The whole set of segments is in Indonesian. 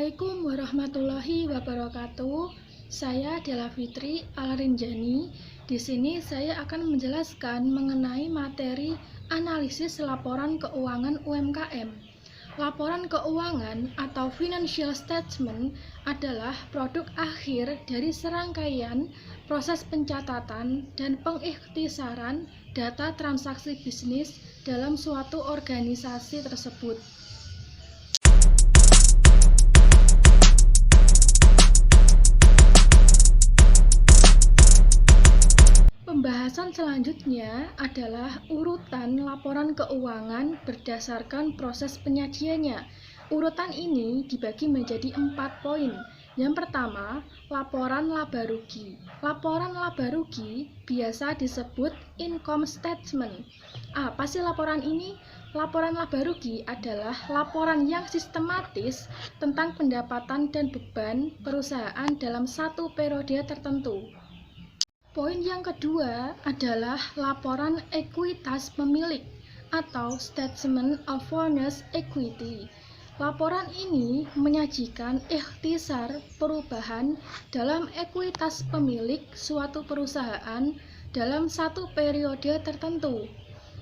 Assalamualaikum warahmatullahi wabarakatuh. Saya Della Fitri Alarinjani. Di sini saya akan menjelaskan mengenai materi analisis laporan keuangan UMKM. Laporan keuangan atau financial statement adalah produk akhir dari serangkaian proses pencatatan dan pengikhtisaran data transaksi bisnis dalam suatu organisasi tersebut. Pembahasan selanjutnya adalah urutan laporan keuangan berdasarkan proses penyajiannya. Urutan ini dibagi menjadi 4 poin. Yang pertama, laporan laba rugi. Laporan laba rugi biasa disebut income statement. Apa sih laporan ini? Laporan laba rugi adalah laporan yang sistematis tentang pendapatan dan beban perusahaan dalam satu periode tertentu. Poin yang kedua adalah laporan ekuitas pemilik atau Statement of Owner's Equity. Laporan ini menyajikan ikhtisar perubahan dalam ekuitas pemilik suatu perusahaan dalam satu periode tertentu.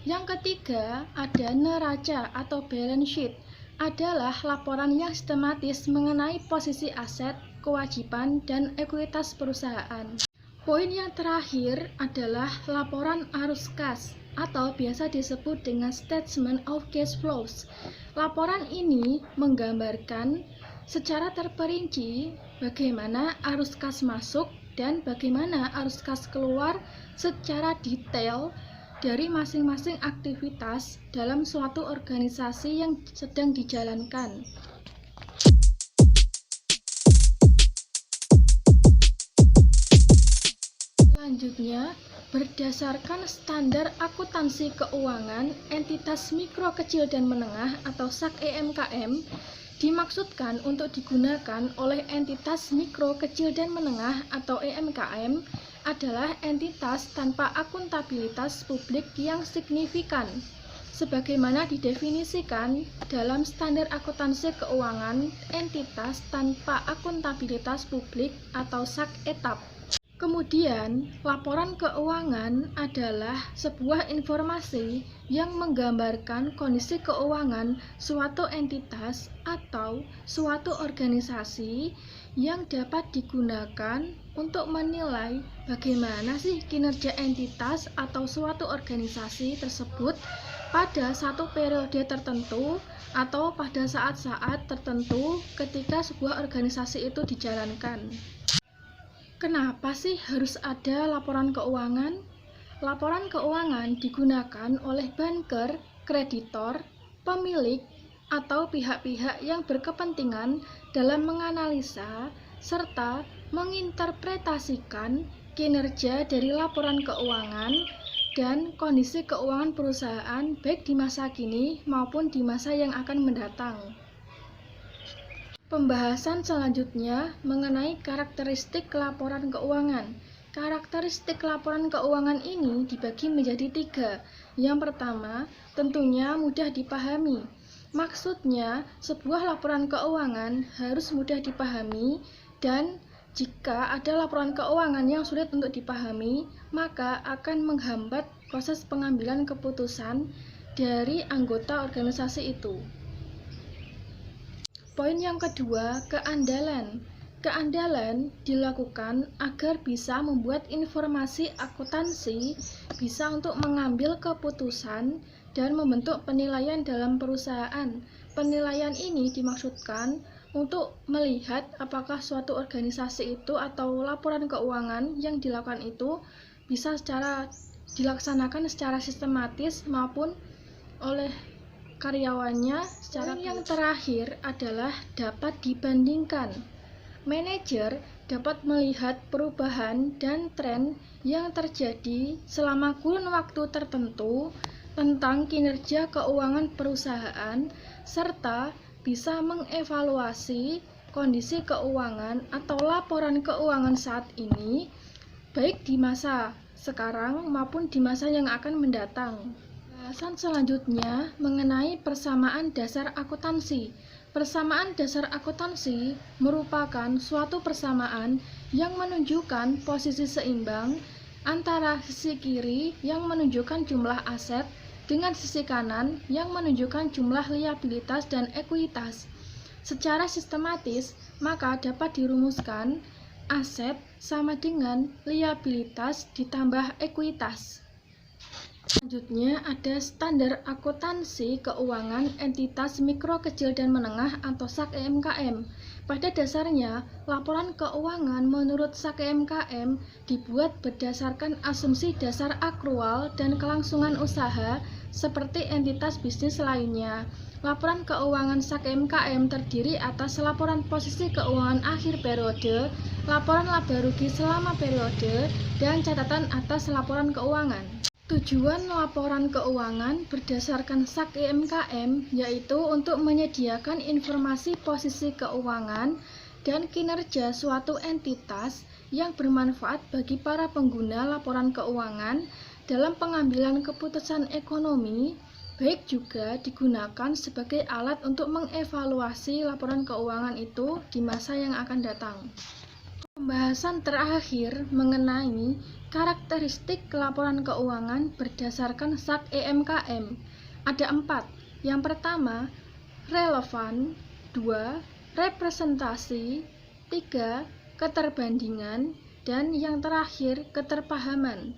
Yang ketiga ada neraca atau balance sheet, adalah laporan yang sistematis mengenai posisi aset, kewajiban, dan ekuitas perusahaan. Poin yang terakhir adalah laporan arus kas atau biasa disebut dengan Statement of Cash Flows. Laporan ini menggambarkan secara terperinci bagaimana arus kas masuk dan bagaimana arus kas keluar secara detail dari masing-masing aktivitas dalam suatu organisasi yang sedang dijalankan. Selanjutnya, berdasarkan standar akuntansi keuangan entitas mikro kecil dan menengah atau SAK EMKM, dimaksudkan untuk digunakan oleh entitas mikro kecil dan menengah atau EMKM adalah entitas tanpa akuntabilitas publik yang signifikan, sebagaimana didefinisikan dalam standar akuntansi keuangan entitas tanpa akuntabilitas publik atau SAK ETAP. Kemudian, laporan keuangan adalah sebuah informasi yang menggambarkan kondisi keuangan suatu entitas atau suatu organisasi yang dapat digunakan untuk menilai bagaimana sih kinerja entitas atau suatu organisasi tersebut pada satu periode tertentu atau pada saat-saat tertentu ketika sebuah organisasi itu dijalankan. Kenapa sih harus ada laporan keuangan? Laporan keuangan digunakan oleh banker, kreditor, pemilik, atau pihak-pihak yang berkepentingan dalam menganalisa serta menginterpretasikan kinerja dari laporan keuangan dan kondisi keuangan perusahaan baik di masa kini maupun di masa yang akan mendatang. Pembahasan selanjutnya mengenai karakteristik laporan keuangan. Karakteristik laporan keuangan ini dibagi menjadi 3. Yang pertama, tentunya mudah dipahami. Maksudnya, sebuah laporan keuangan harus mudah dipahami dan jika ada laporan keuangan yang sulit untuk dipahami, maka akan menghambat proses pengambilan keputusan dari anggota organisasi itu. Poin yang kedua, keandalan. Keandalan dilakukan agar bisa membuat informasi akuntansi bisa untuk mengambil keputusan dan membentuk penilaian dalam perusahaan. Penilaian ini dimaksudkan untuk melihat apakah suatu organisasi itu atau laporan keuangan yang dilakukan itu bisa dilaksanakan secara sistematis maupun oleh karyawannya secara. Yang terakhir adalah dapat dibandingkan. Manajer dapat melihat perubahan dan tren yang terjadi selama kurun waktu tertentu tentang kinerja keuangan perusahaan serta bisa mengevaluasi kondisi keuangan atau laporan keuangan saat ini baik di masa sekarang maupun di masa yang akan mendatang. Pembahasan selanjutnya mengenai persamaan dasar akuntansi. Persamaan dasar akuntansi merupakan suatu persamaan yang menunjukkan posisi seimbang antara sisi kiri yang menunjukkan jumlah aset dengan sisi kanan yang menunjukkan jumlah liabilitas dan ekuitas. Secara sistematis, maka dapat dirumuskan aset sama dengan liabilitas ditambah ekuitas. Selanjutnya ada standar akuntansi keuangan entitas mikro, kecil, dan menengah atau SAK EMKM. Pada dasarnya, laporan keuangan menurut SAK EMKM dibuat berdasarkan asumsi dasar akrual dan kelangsungan usaha seperti entitas bisnis lainnya. Laporan keuangan SAK EMKM terdiri atas laporan posisi keuangan akhir periode, laporan laba rugi selama periode, dan catatan atas laporan keuangan. Tujuan laporan keuangan berdasarkan SAK EMKM yaitu untuk menyediakan informasi posisi keuangan dan kinerja suatu entitas yang bermanfaat bagi para pengguna laporan keuangan dalam pengambilan keputusan ekonomi, baik juga digunakan sebagai alat untuk mengevaluasi laporan keuangan itu di masa yang akan datang. Pembahasan terakhir mengenai karakteristik laporan keuangan berdasarkan SAK EMKM. Ada 4. Yang pertama, relevan. 2. Representasi. 3. Keterbandingan. Dan yang terakhir, keterpahaman.